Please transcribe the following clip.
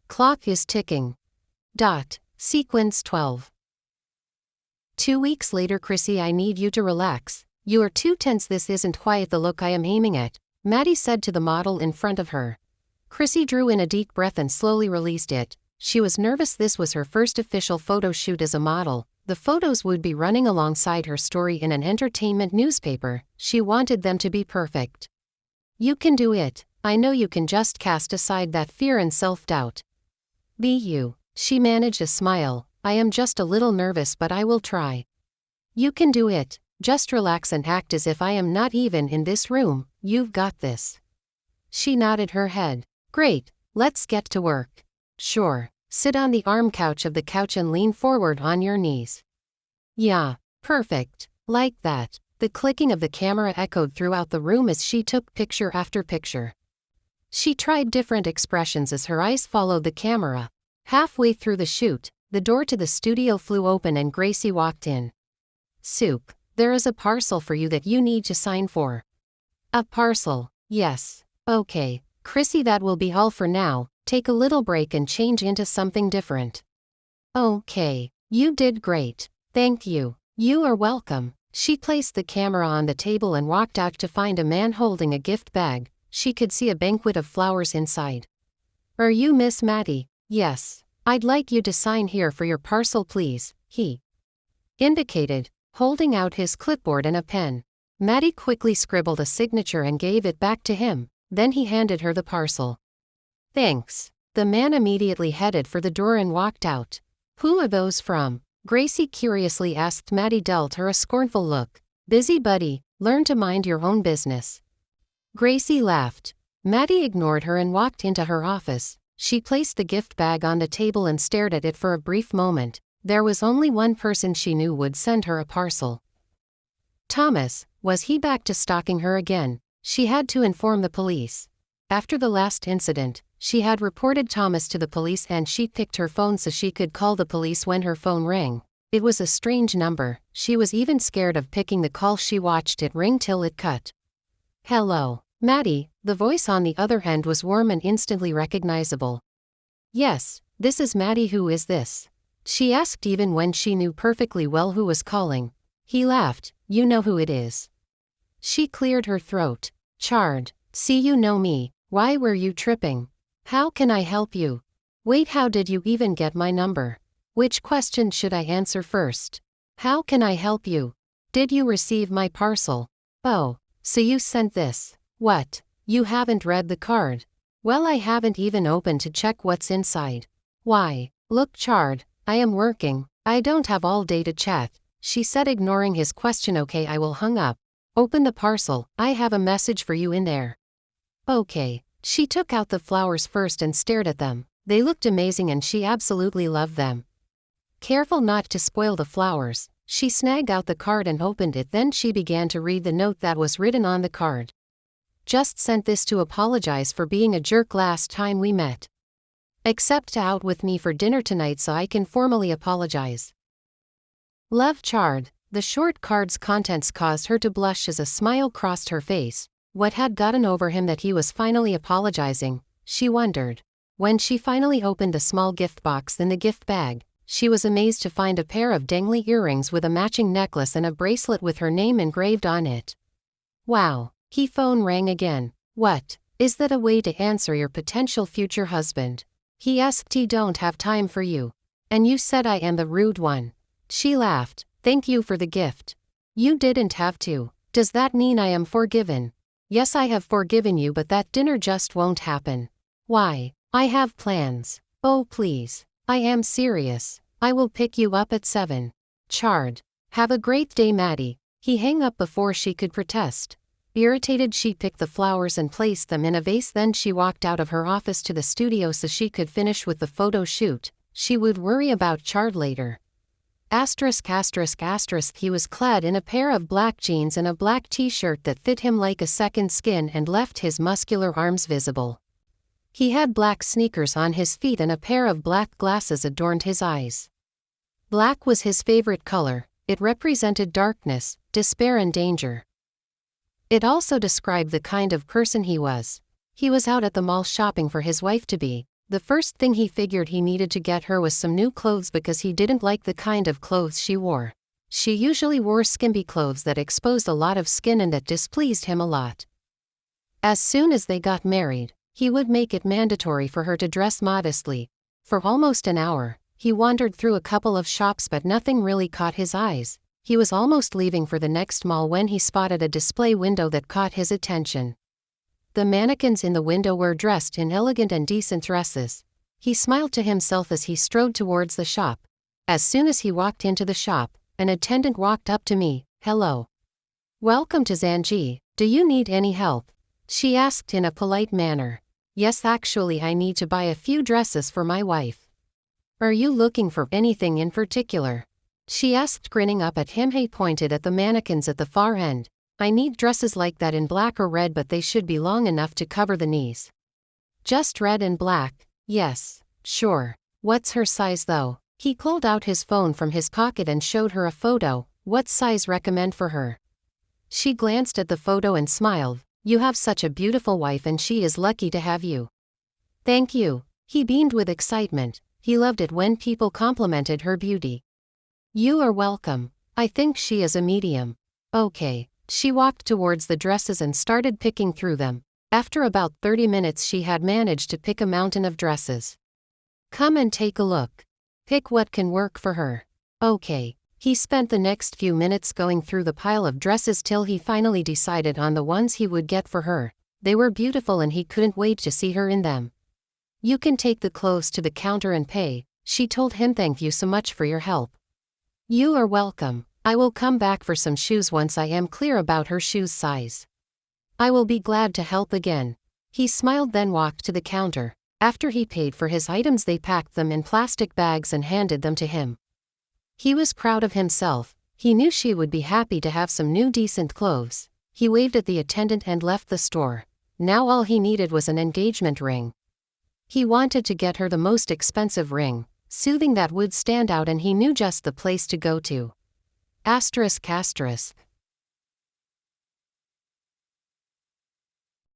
Clock is ticking. Sequence 12. 2 weeks later Chrissie, I need you to relax. You are too tense. This isn't quite the look I am aiming at, Mattie said to the model in front of her. Chrissie drew in a deep breath and slowly released it. She was nervous. This was her first official photo shoot as a model. The photos would be running alongside her story in an entertainment newspaper. She wanted them to be perfect. You can do it. I know you can. Just cast aside that fear and self-doubt. Be you. She managed a smile. I am just a little nervous, but I will try. You can do it. Just relax and act as if I am not even in this room. You've got this. She nodded her head. Great. Let's get to work. Sure. Sit on the arm couch of the couch and lean forward on your knees. Yeah. Perfect. Like that. The clicking of the camera echoed throughout the room as she took picture after picture. She tried different expressions as her eyes followed the camera. Halfway through the shoot, the door to the studio flew open and Gracie walked in. Soup, there is a parcel for you that you need to sign for. A parcel? Yes. Okay, Chrissie, that will be all for now. Take a little break and change into something different. Okay, you did great. Thank you. You are welcome. She placed the camera on the table and walked out to find a man holding a gift bag. She could see a banquet of flowers inside. Are you Miss Mattie? Yes. I'd like you to sign here for your parcel, please, he indicated, holding out his clipboard and a pen. Mattie quickly scribbled a signature and gave it back to him. Then he handed her the parcel. Thanks. The man immediately headed for the door and walked out. Who are those from? Gracie curiously asked. Mattie dealt her a scornful look. Busy buddy, learn to mind your own business. Gracie laughed. Mattie ignored her and walked into her office. She placed the gift bag on the table and stared at it for a brief moment. There was only one person she knew would send her a parcel. Thomas. Was he back to stalking her again? She had to inform the police. After the last incident, she had reported Thomas to the police and she picked her phone so she could call the police when her phone rang. It was a strange number. She was even scared of picking the call. She watched it ring till it cut. Hello, Mattie. The voice on the other end was warm and instantly recognizable. Yes, this is Mattie. Who is this? She asked even when she knew perfectly well who was calling. He laughed. You know who it is. She cleared her throat. Chard. See, you know me. Why were you tripping? How can I help you? Wait, how did you even get my number? Which question should I answer first? How can I help you? Did you receive my parcel? Oh, so you sent this. What? You haven't read the card? Well, I haven't even opened to check what's inside. Why? Look, Chard, I am working. I don't have all day to chat, she said, ignoring his question. Okay, I will hung up. Open the parcel. I have a message for you in there. Okay. She took out the flowers first and stared at them. They looked amazing and she absolutely loved them. Careful not to spoil the flowers, she snagged out the card and opened it. Then she began to read the note that was written on the card. Just sent this to apologize for being a jerk last time we met. Accept out with me for dinner tonight so I can formally apologize. Love, Chard. The short card's contents caused her to blush as a smile crossed her face. What had gotten over him that he was finally apologizing, she wondered. When she finally opened a small gift box in the gift bag, she was amazed to find a pair of dangly earrings with a matching necklace and a bracelet with her name engraved on it. Wow. His phone rang again. What? Is that a way to answer your potential future husband? He asked. He don't have time for you. And you said I am the rude one. She laughed. Thank you for the gift. You didn't have to. Does that mean I am forgiven? Yes, I have forgiven you, but that dinner just won't happen. Why? I have plans. Oh, please. I am serious. I will pick you up at 7. Chard. Have a great day, Mattie. He hung up before she could protest. Irritated, she picked the flowers and placed them in a vase. Then she walked out of her office to the studio so she could finish with the photo shoot. She would worry about Chard later. He was clad in a pair of black jeans and a black t-shirt that fit him like a second skin and left his muscular arms visible. He had black sneakers on his feet and a pair of black glasses adorned his eyes. Black was his favorite color. It represented darkness, despair and danger. It also described the kind of person he was. He was out at the mall shopping for his wife-to-be. The first thing he figured he needed to get her was some new clothes because he didn't like the kind of clothes she wore. She usually wore skimpy clothes that exposed a lot of skin and that displeased him a lot. As soon as they got married, he would make it mandatory for her to dress modestly. For almost an hour, he wandered through a couple of shops but nothing really caught his eyes. He was almost leaving for the next mall when he spotted a display window that caught his attention. The mannequins in the window were dressed in elegant and decent dresses. He smiled to himself as he strode towards the shop. As soon as he walked into the shop, an attendant walked up to me. "Hello. Welcome to Zanji. Do you need any help?" she asked in a polite manner. "Yes, actually I need to buy a few dresses for my wife." "Are you looking for anything in particular?" she asked, grinning up at him. He pointed at the mannequins at the far end. "I need dresses like that in black or red, but they should be long enough to cover the knees." "Just red and black?" "Yes, sure. What's her size though?" He pulled out his phone from his pocket and showed her a photo. "What size recommend for her?" She glanced at the photo and smiled. "You have such a beautiful wife and she is lucky to have you." "Thank you." He beamed with excitement. He loved it when people complimented her beauty. "You are welcome. I think she is a medium." "Okay." She walked towards the dresses and started picking through them. After about 30 minutes she had managed to pick a mountain of dresses. "Come and take a look. Pick what can work for her." "Okay." He spent the next few minutes going through the pile of dresses till he finally decided on the ones he would get for her. They were beautiful and he couldn't wait to see her in them. "You can take the clothes to the counter and pay," she told him. "Thank you so much for your help." "You are welcome. I will come back for some shoes once I am clear about her shoes size." "I will be glad to help again." He smiled, then walked to the counter. After he paid for his items, they packed them in plastic bags and handed them to him. He was proud of himself. He knew she would be happy to have some new decent clothes. He waved at the attendant and left the store. Now all he needed was an engagement ring. He wanted to get her the most expensive ring, soothing that would stand out, and he knew just the place to go to. ***.